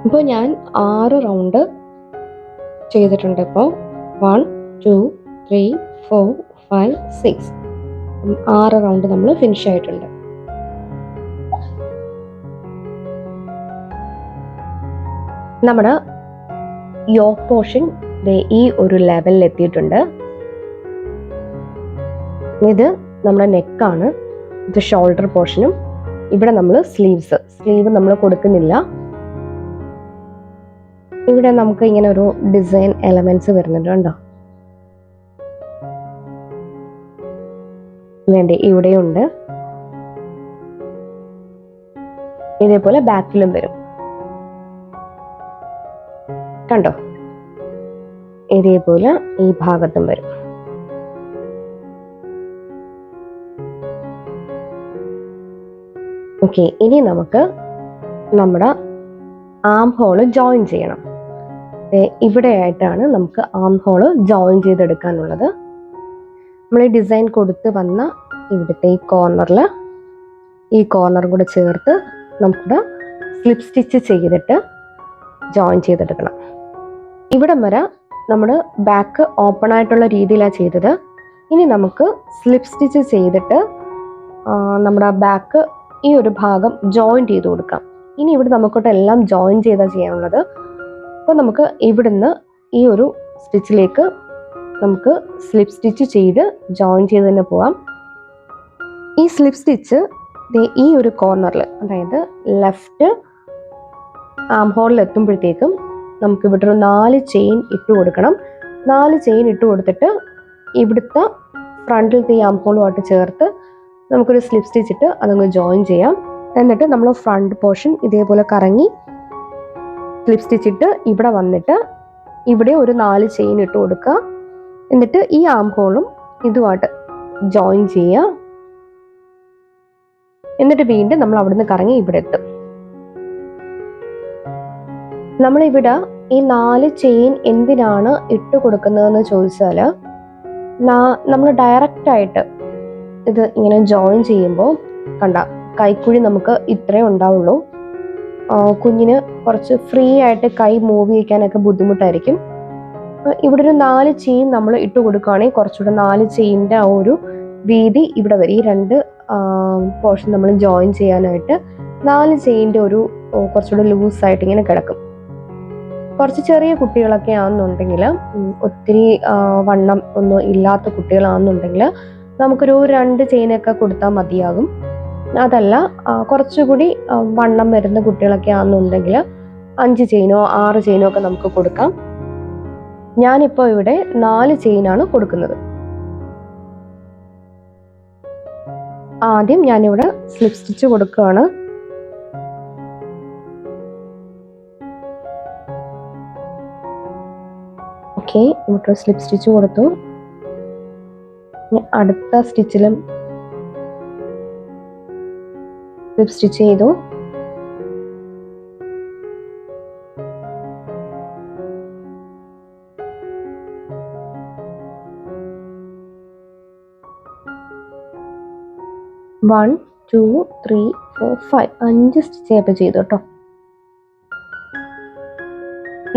ഇപ്പോൾ ഞാൻ 6 റൗണ്ട് ചെയ്തിട്ടുണ്ട്. ഇപ്പോൾ 1 2 3 4 5 6 6 റൗണ്ട് നമ്മൾ ഫിനിഷ് ആയിട്ടുണ്ട്. നമ്മുടെ യോക്ക് പോർഷൻ ഈ ഒരു ലെവലിൽ എത്തിയിട്ടുണ്ട്. ഇത് നമ്മുടെ നെക്കാണ്, ഇത് ഷോൾഡർ പോർഷനും. ഇവിടെ നമ്മൾ സ്ലീവ് നമ്മൾ കൊടുക്കുന്നില്ല. ഇവിടെ നമുക്ക് ഇങ്ങനെ ഒരു ഡിസൈൻ എലമെന്റ്സ് വരുന്നുണ്ട് കണ്ടോ. വേണ്ടേ ഇവിടെയുണ്ട്, ഇതേപോലെ ബാക്കിലും വരും കണ്ടോ, ഇതേപോലെ ഈ ഭാഗത്തും വരും. ഓക്കെ, ഇനി നമുക്ക് നമ്മുടെ ആം ഹോള് ജോയിൻ ചെയ്യണം. ഇവിടെ ആയിട്ടാണ് നമുക്ക് ആം ഹോള് ജോയിൻ ചെയ്തെടുക്കാനുള്ളത്. നമ്മൾ ഈ ഡിസൈൻ കൊടുത്ത് വന്ന ഇവിടുത്തെ ഈ കോർണർ കൂടെ ചേർത്ത് നമുക്ക് സ്ലിപ്പ് സ്റ്റിച്ച് ചെയ്തിട്ട് ജോയിൻ ചെയ്തെടുക്കണം. ഇവിടം വരെ നമ്മൾ ബാക്ക് ഓപ്പൺ ആയിട്ടുള്ള രീതിയിലാണ് ചെയ്തത്. ഇനി നമുക്ക് സ്ലിപ്പ് സ്റ്റിച്ച് ചെയ്തിട്ട് നമ്മുടെ ബാക്ക് ഈ ഒരു ഭാഗം ജോയിൻ ചെയ്ത് കൊടുക്കാം. ഇനി ഇവിടെ നമുക്കോട്ട് എല്ലാം ജോയിൻ ചെയ്താൽ ചെയ്യാനുള്ളത്. അപ്പോൾ നമുക്ക് ഇവിടുന്ന് ഈ ഒരു സ്റ്റിച്ചിലേക്ക് നമുക്ക് സ്ലിപ്പ് സ്റ്റിച്ച് ചെയ്ത് ജോയിൻ ചെയ്ത് തന്നെ പോവാം. ഈ സ്ലിപ്പ് സ്റ്റിച്ച് ഈ ഒരു കോർണറിൽ, അതായത് ലെഫ്റ്റ് ആം ഹോളിൽ എത്തുമ്പോഴത്തേക്കും നമുക്ക് ഇവിടെ ഒരു 4 ചെയിൻ ഇട്ട് കൊടുക്കണം. 4 ചെയിൻ ഇട്ട് കൊടുത്തിട്ട് ഇവിടുത്തെ ഫ്രണ്ടിലത്തെ ഈ ആം ഹോളുമായിട്ട് ചേർത്ത് നമുക്കൊരു സ്ലിപ്പ് സ്റ്റിച്ച് ഇട്ട് അതങ്ങ് ജോയിൻ ചെയ്യാം. എന്നിട്ട് നമ്മൾ ഫ്രണ്ട് പോർഷൻ ഇതേപോലെ കറങ്ങി സ്ലിപ്പ് സ്റ്റിച്ച് ഇട്ട് ഇവിടെ വന്നിട്ട് ഇവിടെ ഒരു 4 ചെയിൻ ഇട്ട് കൊടുക്കുക. എന്നിട്ട് ഈ ആം ഹോളും ഇതുമായിട്ട് ജോയിൻ ചെയ്യുക. എന്നിട്ട് വീണ്ടും നമ്മൾ അവിടുന്ന് കറങ്ങി ഇവിടെ എത്തും. നമ്മളിവിടെ ഈ 4 ചെയിൻ എന്തിനാണ് ഇട്ട് കൊടുക്കുന്നതെന്ന് ചോദിച്ചാൽ, നമ്മൾ ഡയറക്റ്റ് ആയിട്ട് ഇത് ഇങ്ങനെ ജോയിൻ ചെയ്യുമ്പോൾ കണ്ട കൈക്കുഴി നമുക്ക് ഇത്രേ ഉണ്ടാവുള്ളൂ. കുഞ്ഞിന് കുറച്ച് ഫ്രീ ആയിട്ട് കൈ മൂവ് ചെയ്യിക്കാനൊക്കെ ബുദ്ധിമുട്ടായിരിക്കും. ഇവിടെ ഒരു 4 ചെയിൻ നമ്മൾ ഇട്ട് കൊടുക്കുകയാണെങ്കിൽ കുറച്ചുകൂടെ 4 ചെയിൻ്റെ ആ ഒരു വീതി ഇവിടെ വരും. ഈ 2 പോർഷൻ നമ്മൾ ജോയിൻ ചെയ്യാനായിട്ട് 4 ചെയിൻ്റെ ഒരു കുറച്ചുകൂടെ ലൂസായിട്ട് ഇങ്ങനെ കിടക്കും. കുറച്ച് ചെറിയ കുട്ടികളൊക്കെ ആണെന്നുണ്ടെങ്കിൽ, ഒത്തിരി വണ്ണം ഒന്നും ഇല്ലാത്ത കുട്ടികളാണെന്നുണ്ടെങ്കിൽ നമുക്കൊരു 2 ചെയിനൊക്കെ കൊടുത്താൽ മതിയാകും. അതല്ല കുറച്ചുകൂടി വണ്ണം വരുന്ന കുട്ടികളൊക്കെ ആണെന്നുണ്ടെങ്കിൽ 5 ചെയിനോ 6 ചെയിനോ ഒക്കെ നമുക്ക് കൊടുക്കാം. ഞാനിപ്പോൾ ഇവിടെ 4 ചെയിനാണ് കൊടുക്കുന്നത്. ആദ്യം ഞാനിവിടെ സ്ലിപ്പ് സ്റ്റിച്ച് കൊടുക്കുകയാണ്. ഓക്കെ, ഇവിടെ സ്ലിപ്പ് സ്റ്റിച്ച് കൊടുത്തു. അടുത്ത സ്റ്റിച്ചിലും സ്ലിപ്പ് സ്റ്റിച്ച് ചെയ്തു. വൺ 2 3 4 5 5 സ്റ്റിച്ച് ചെയ്തു കേട്ടോ.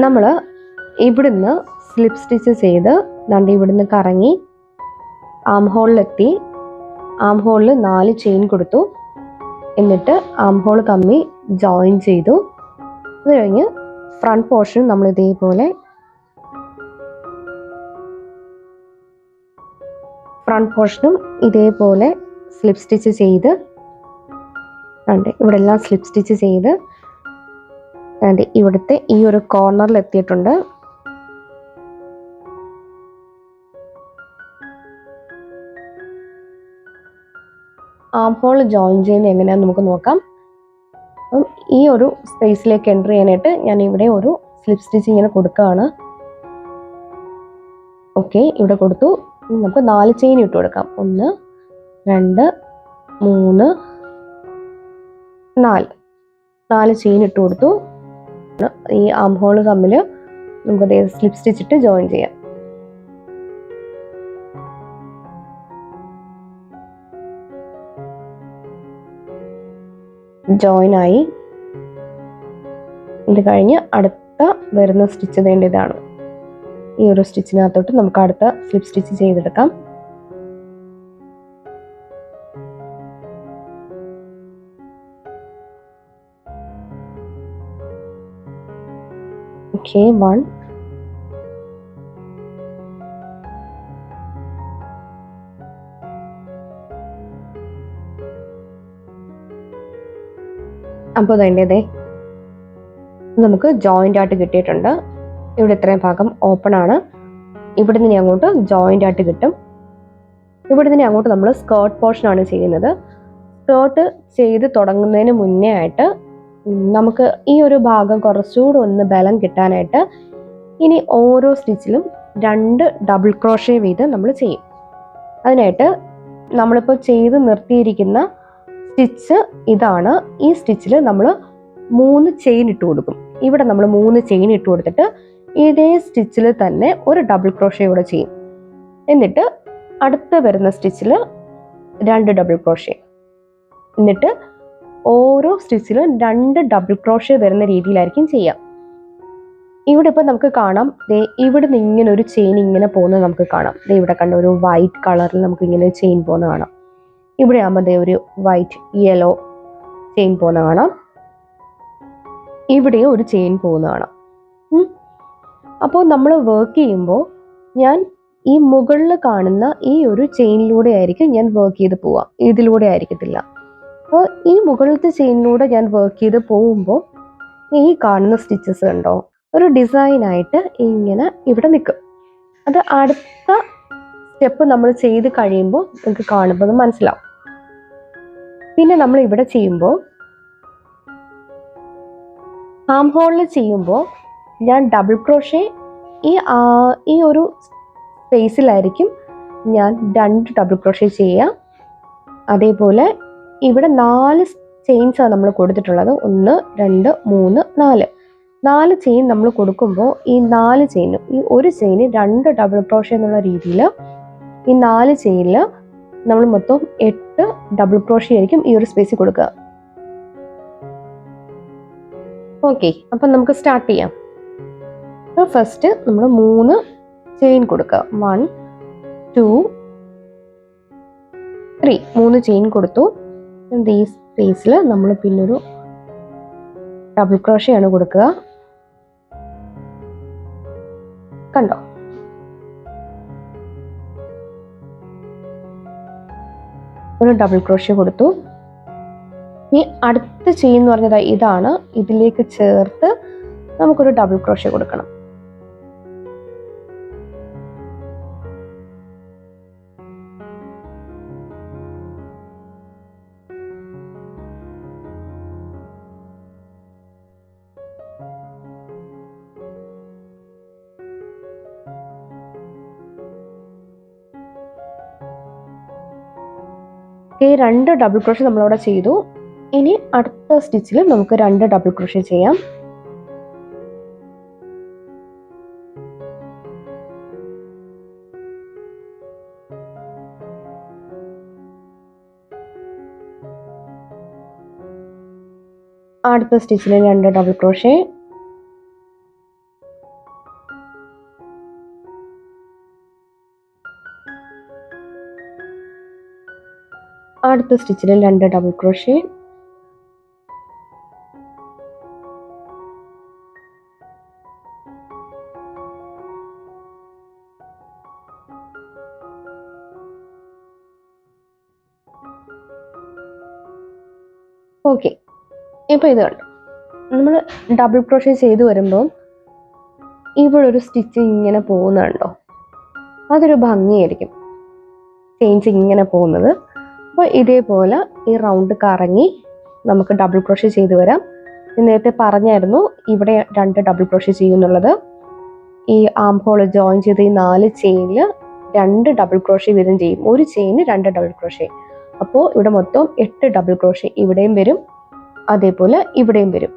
നമ്മൾ ഇവിടുന്ന് സ്ലിപ്പ് സ്റ്റിച്ച് ചെയ്ത് ഇവിടുന്ന് കറങ്ങി ആം ഹോളിലെത്തി. ആം ഹോളിൽ 4 ചെയിൻ കൊടുത്തു. എന്നിട്ട് ആം ഹോൾ തമ്മി ജോയിൻ ചെയ്തു. അത് കഴിഞ്ഞ് ഫ്രണ്ട് പോർഷൻ നമ്മൾ ഇതേപോലെ ഫ്രണ്ട് പോർഷനും ഇതേപോലെ സ്ലിപ്പ് സ്റ്റിച്ച് ചെയ്ത് ഇവിടെ എല്ലാം സ്ലിപ്പ് സ്റ്റിച്ച് ചെയ്ത് ഇവിടുത്തെ ഈ ഒരു കോർണറിൽ എത്തിയിട്ടുണ്ട്. ആം ഹോൾ ജോയിൻ ചെയ്യുന്നത് എങ്ങനെയാണെന്ന് നമുക്ക് നോക്കാം. അപ്പം ഈ ഒരു സ്പേസിലേക്ക് എൻ്റർ ചെയ്യാനായിട്ട് ഞാൻ ഇവിടെ ഒരു സ്ലിപ്പ് സ്റ്റിച്ച് ഇങ്ങനെ കൊടുക്കുകയാണ്. ഓക്കെ, ഇവിടെ കൊടുത്തു. നമുക്ക് 4 ചെയിൻ ഇട്ട് കൊടുക്കാം. 1 2 3 4 ചെയിൻ ഇട്ട് കൊടുത്തു. ഈ ആം ഹോൾ തമ്മിൽ നമുക്ക് സ്ലിപ്പ് സ്റ്റിച്ച് ഇട്ട് ജോയിൻ ചെയ്യാം. ജോയിൻ ആയി. ഇത് കഴിഞ്ഞ് അടുത്ത വരുന്ന സ്റ്റിച്ച് വേണ്ടതാണ്. ഈ ഒരു സ്റ്റിച്ചിനകത്തോട്ട് നമുക്ക് അടുത്ത സ്ലിപ്പ് സ്റ്റിച്ച് ചെയ്തെടുക്കാം. ഓക്കെ, 1, അപ്പോൾ വേണ്ടതേ നമുക്ക് ജോയിൻ്റ് ആയിട്ട് കിട്ടിയിട്ടുണ്ട്. ഇവിടെ ഇത്രയും ഭാഗം ഓപ്പൺ ആണ്. ഇവിടെ നിന്ന് അങ്ങോട്ട് ജോയിൻ്റ് ആയിട്ട് കിട്ടും. ഇവിടെ നിന്ന് അങ്ങോട്ട് നമ്മൾ സ്കേർട്ട് പോർഷനാണ് ചെയ്യുന്നത്. സ്കേർട്ട് ചെയ്ത് തുടങ്ങുന്നതിന് മുന്നേ ആയിട്ട് നമുക്ക് ഈ ഒരു ഭാഗം കുറച്ചുകൂടി ഒന്ന് ബലം കിട്ടാനായിട്ട് ഇനി ഓരോ സ്റ്റിച്ചിലും 2 ഡബിൾ ക്രോഷേ വീതം നമ്മൾ ചെയ്യും. അതിനായിട്ട് നമ്മളിപ്പോൾ ചെയ്ത് നിർത്തിയിരിക്കുന്ന സ്റ്റിച്ച് ഇതാണ്. ഈ സ്റ്റിച്ചിൽ നമ്മൾ 3 ചെയിൻ ഇട്ട് കൊടുക്കും. ഇവിടെ നമ്മൾ 3 ചെയിൻ ഇട്ട് കൊടുത്തിട്ട് ഇതേ സ്റ്റിച്ചിൽ തന്നെ ഒരു ഡബിൾ ക്രോഷേ കൂടെ ചെയ്യും. എന്നിട്ട് അടുത്ത വരുന്ന സ്റ്റിച്ചിൽ 2 ഡബിൾ ക്രോഷേ. എന്നിട്ട് ഓരോ സ്റ്റിച്ചിലും 2 ഡബിൾ ക്രോഷേ വരുന്ന രീതിയിലായിരിക്കും ചെയ്യാം. ഇവിടെ ഇപ്പോൾ നമുക്ക് കാണാം, ഇവിടെ നിന്ന് ഇങ്ങനെ ഒരു ചെയിൻ ഇങ്ങനെ പോകുന്നത് നമുക്ക് കാണാം. ഇവിടെ കണ്ട ഒരു വൈറ്റ് കളറിൽ നമുക്ക് ഇങ്ങനെ ചെയിൻ പോകുന്നത് കാണാം. ഇവിടെ ആകുമ്പോൾ ഒരു വൈറ്റ് യെല്ലോ ചെയിൻ പോകുന്ന കാണാം. ഇവിടെ ഒരു ചെയിൻ പോകുന്ന കാണാം. അപ്പോൾ നമ്മൾ വർക്ക് ചെയ്യുമ്പോൾ ഞാൻ ഈ മുകളിൽ കാണുന്ന ഈ ഒരു ചെയിനിലൂടെ ആയിരിക്കും ഞാൻ വർക്ക് ചെയ്ത് പോവുക, ഇതിലൂടെ ആയിരിക്കത്തില്ല. അപ്പോൾ ഈ മുകളിലത്തെ ചെയിനിലൂടെ ഞാൻ വർക്ക് ചെയ്ത് പോകുമ്പോൾ ഈ കാണുന്ന സ്റ്റിച്ചസ് കണ്ടോ, ഒരു ഡിസൈനായിട്ട് ഇങ്ങനെ ഇവിടെ നിൽക്കും. അത് അടുത്ത സ്റ്റെപ്പ് നമ്മൾ ചെയ്ത് കഴിയുമ്പോൾ നിങ്ങൾക്ക് കാണുമ്പോൾ മനസ്സിലാവും. പിന്നെ നമ്മൾ ഇവിടെ ചെയ്യുമ്പോൾ ആം ഹോളിൽ ചെയ്യുമ്പോൾ ഞാൻ ഡബിൾ ക്രോഷേ ഈ ഒരു സ്പേസിലായിരിക്കും ഞാൻ 2 ഡബിൾ ക്രോഷേ ചെയ്യുക. അതേപോലെ ഇവിടെ 4 ചെയിൻസാണ് നമ്മൾ കൊടുത്തിട്ടുള്ളത്. 1, 2, 3, 4 ചെയിൻ നമ്മൾ കൊടുക്കുമ്പോൾ ഈ 4 ചെയിനും ഈ ഒരു ചെയിന് 2 ഡബിൾ ക്രോഷേ എന്നുള്ള രീതിയിൽ ഈ 4 ചെയിനിൽ നമ്മൾ മൊത്തം 8 ഡബിൾ ക്രോഷേ ആയിരിക്കും ഈ ഒരു സ്പേസിൽ കൊടുക്കുക. ഓക്കെ, അപ്പം നമുക്ക് സ്റ്റാർട്ട് ചെയ്യാം. ഫസ്റ്റ് നമ്മൾ 3 ചെയിൻ കൊടുക്കുക. 1, 2, 3 3 ചെയിൻ കൊടുത്തു. ഈ സ്പേസിൽ നമ്മൾ പിന്നൊരു ഡബിൾ ക്രോഷേ ആണ് കൊടുക്കുക. കണ്ടോ, ഒരു ഡബിൾ ക്രോഷേ കൊടുത്തു. ഈ അടുത്ത ചെയിൻ എന്ന് പറഞ്ഞത് ഇതാണ്. ഇതിലേക്ക് ചേർത്ത് നമുക്കൊരു ഡബിൾ ക്രോഷേ കൊടുക്കണം. ഈ 2 ഡബിൾ ക്രോഷേ നമ്മളവിടെ ചെയ്തു. ഇനി അടുത്ത സ്റ്റിച്ചിൽ നമുക്ക് 2 ഡബിൾ ക്രോഷേ ചെയ്യാം. അടുത്ത സ്റ്റിച്ചിൽ 2 ഡബിൾ ക്രോഷേ. അടുത്ത സ്റ്റിച്ചിൽ 2 ഡബിൾ ക്രോഷേ. ഓക്കെ, ഇപ്പോൾ ഇത് കണ്ടു. നമ്മൾ ഡബിൾ ക്രോഷേ ചെയ്ത് വരുമ്പോൾ ഇവിടെ ഒരു സ്റ്റിച്ച് ഇങ്ങനെ പോകുന്നുണ്ടോ, അതൊരു ഭംഗിയായിരിക്കും, ചെയിൻസ് ഇങ്ങനെ പോകുന്നത്. അപ്പോൾ ഇതേപോലെ ഈ റൗണ്ട് കറങ്ങി നമുക്ക് ഡബിൾ ക്രോഷേ ചെയ്ത് വരാം. നേരത്തെ പറഞ്ഞായിരുന്നു ഇവിടെ 2 ഡബിൾ ക്രോഷേ ചെയ്യുന്നുള്ളത്. ഈ ആം ഹോൾ ജോയിൻ ചെയ്ത് ഈ 4 ചെയിനിൽ 2 ഡബിൾ ക്രോഷേ വീതം ചെയ്യും. ഒരു ചെയിന് 2 ഡബിൾ ക്രോഷേ. അപ്പോൾ ഇവിടെ മൊത്തം 8 ഡബിൾ ക്രോഷേ ഇവിടെയും വരും, അതേപോലെ ഇവിടെയും വരും.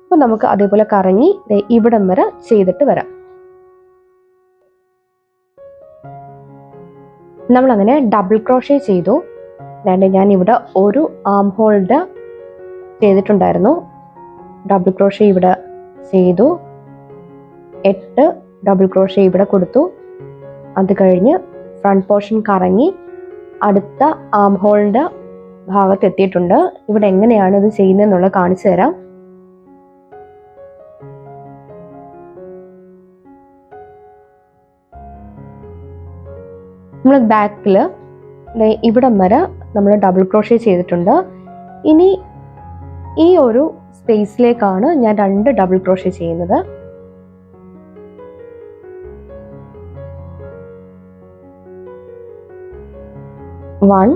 അപ്പോൾ നമുക്ക് അതേപോലെ കറങ്ങി ഇവിടം വരെ ചെയ്തിട്ട് വരാം. നമ്മളങ്ങനെ ഡബിൾ ക്രോഷേ ചെയ്തു. ഞാൻ ഇവിടെ ഒരു ആം ഹോളിൻ്റെ ചെയ്തിട്ടുണ്ടായിരുന്നു. ഡബിൾ ക്രോഷേ ഇവിടെ ചെയ്തു, 8 ഡബിൾ ക്രോഷേ ഇവിടെ കൊടുത്തു. അത് കഴിഞ്ഞ് ഫ്രണ്ട് പോർഷൻ കറങ്ങി അടുത്ത ആം ഹോളിൻ്റെ ഭാഗത്ത് എത്തിയിട്ടുണ്ട്. ഇവിടെ എങ്ങനെയാണ് ഇത് ചെയ്യുന്നതെന്നുള്ളത് കാണിച്ചു തരാം. നമ്മൾ ബാക്കിൽ ഇവിടം വരെ നമ്മൾ ഡബിൾ ക്രോഷേ ചെയ്തിട്ടുണ്ട്. ഇനി ഈ ഒരു സ്പേസിലേക്കാണ് ഞാൻ 2 ഡബിൾ ക്രോഷേ ചെയ്യുന്നത്. വൺ,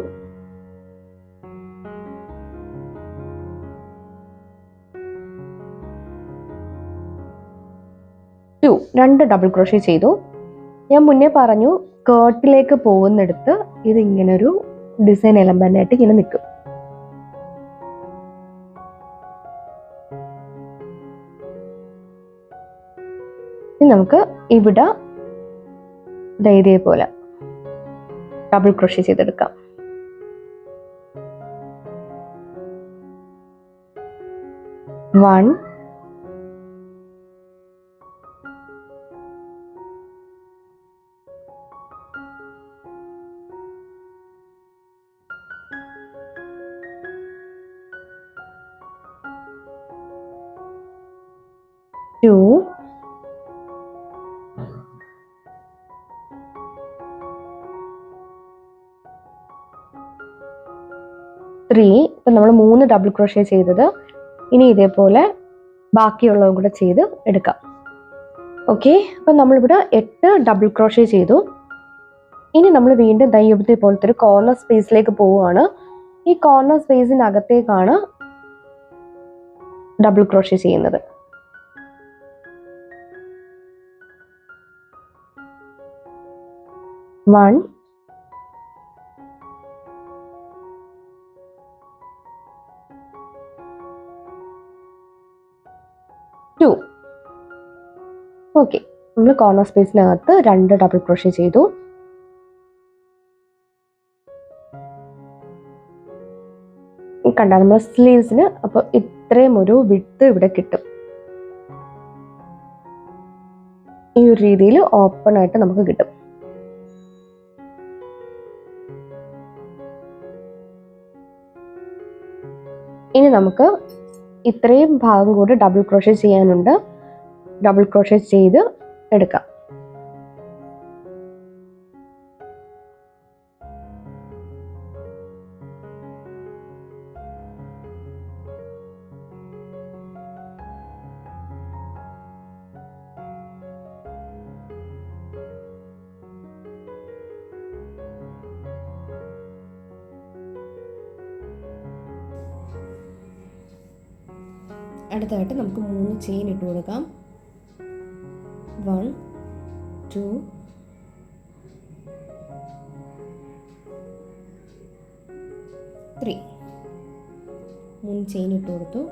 2 2 ഡബിൾ ക്രോഷേ ചെയ്തു. ഞാൻ മുന്നേ പറഞ്ഞു സ്കേർട്ടിലേക്ക് പോകുന്നിടത്ത് ഇത് ഇങ്ങനൊരു ഡിസൈൻ എലമെന്റ് ആയിട്ട് ഇങ്ങനെ നിൽക്കും. ഇനി നമുക്ക് ഇവിടെ ഇതേപോലെ ഡബിൾ ക്രോഷേ ചെയ്തെടുക്കാം. വൺ, 2, 3. ഇപ്പം നമ്മൾ 3 ഡബിൾ ക്രോഷേ ചെയ്തത്. ഇനി ഇതേപോലെ ബാക്കിയുള്ളതും കൂടെ ചെയ്ത് എടുക്കാം. ഓക്കെ, അപ്പം നമ്മളിവിടെ 8 ഡബിൾ ക്രോഷേ ചെയ്തു. ഇനി നമ്മൾ വീണ്ടും ഇവിടുത്തെ പോലത്തെ ഒരു കോർണർ സ്പേസിലേക്ക് പോവുകയാണ്. ഈ കോർണർ സ്പേസിനകത്തേക്കാണ് ഡബിൾ ക്രോഷേ ചെയ്യുന്നത്. വൺ, 2. ഓക്കെ, നമ്മൾ കോർണർ സ്പേസിനകത്ത് 2 ഡബിൾ ക്രോഷേ ചെയ്തു. കണ്ട നമ്മൾ സ്ലീവ്സിന് അപ്പോൾ ഇത്രയും ഒരു വിഡ്ത്ത് ഇവിടെ കിട്ടും. ഈ ഒരു രീതിയിൽ ഓപ്പൺ ആയിട്ട് നമുക്ക് കിട്ടും. ഇനി നമുക്ക് ഇത്രയും ഭാഗം കൂടി ഡബിൾ ക്രോഷേ ചെയ്യാനുണ്ട്. ഡബിൾ ക്രോഷേ ചെയ്ത് എടുക്കാം. അടുത്തായിട്ട് നമുക്ക് 3 ചെയിൻ ഇട്ട് കൊടുക്കാം. 1, 2, 3. 3 ചെയിൻ ഇട്ട് കൊടുത്തു.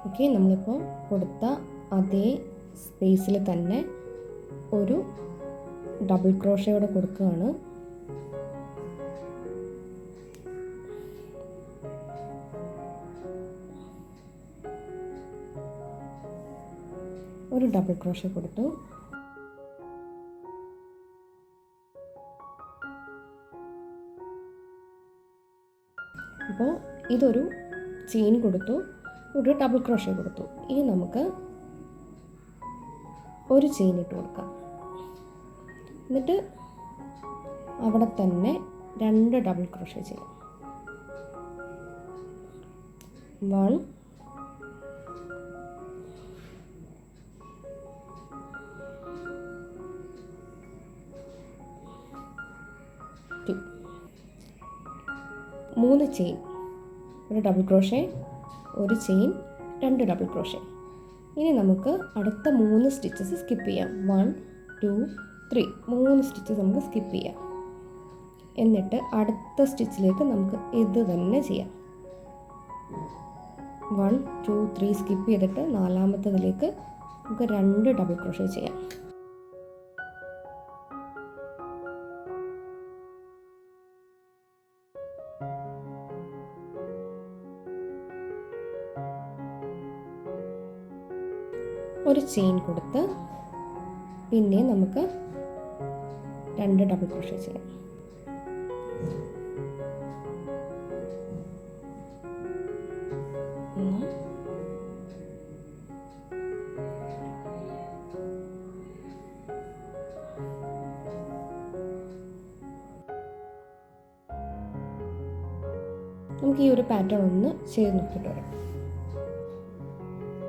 ഓക്കെ, നമ്മളിപ്പോൾ കൊടുത്ത അതേ സ്പേസിൽ തന്നെ ഒരു ഡബിൾ ക്രോഷയോടെ കൊടുക്കുകയാണ്. ഒരു ഡബിൾ ക്രോഷേ കൊടുത്തു. അപ്പോൾ ഇതൊരു ചെയിൻ കൊടുത്തു, ഒരു ഡബിൾ ക്രോഷേ കൊടുത്തു. ഇനി നമുക്ക് ഒരു ചെയിൻ ഇട്ട് കൊടുക്കാം. എന്നിട്ട് അവിടെ തന്നെ 2 ഡബിൾ ക്രോഷേ ചെയ്യാം. 1, 2. 3 ചെയിൻ, ഒരു ഡബിൾ ക്രോഷേ, ഒരു ചെയിൻ, 2 ഡബിൾ ക്രോഷേ. ഇനി നമുക്ക് അടുത്ത 3 സ്റ്റിച്ചസ് സ്കിപ്പ് ചെയ്യാം. 1, 2, 3. 3 സ്റ്റിച്ചസ് നമുക്ക് സ്കിപ്പ് ചെയ്യാം. എന്നിട്ട് അടുത്ത സ്റ്റിച്ചിലേക്ക് നമുക്ക് ഇത് തന്നെ ചെയ്യാം. 1, 2, 3 സ്കിപ്പ് ചെയ്തിട്ട് 4ാമത്തതിലേക്ക് നമുക്ക് 2 ഡബിൾ ക്രോഷേ ചെയ്യാം. ഒരു ചെയിൻ കൊടുത്ത് പിന്നെ നമുക്ക് 2 ഡബിൾ ക്രോഷേ ചെയ്യാം. നമുക്ക് ഈ ഒരു പാറ്റേൺ ഒന്ന് ചെയ്ത് നോക്കിയിട്ട് വരാം.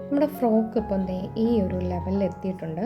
നമ്മുടെ ഫ്രോക്ക് ഇപ്പം ഈ ഒരു ലെവലിൽ എത്തിയിട്ടുണ്ട്.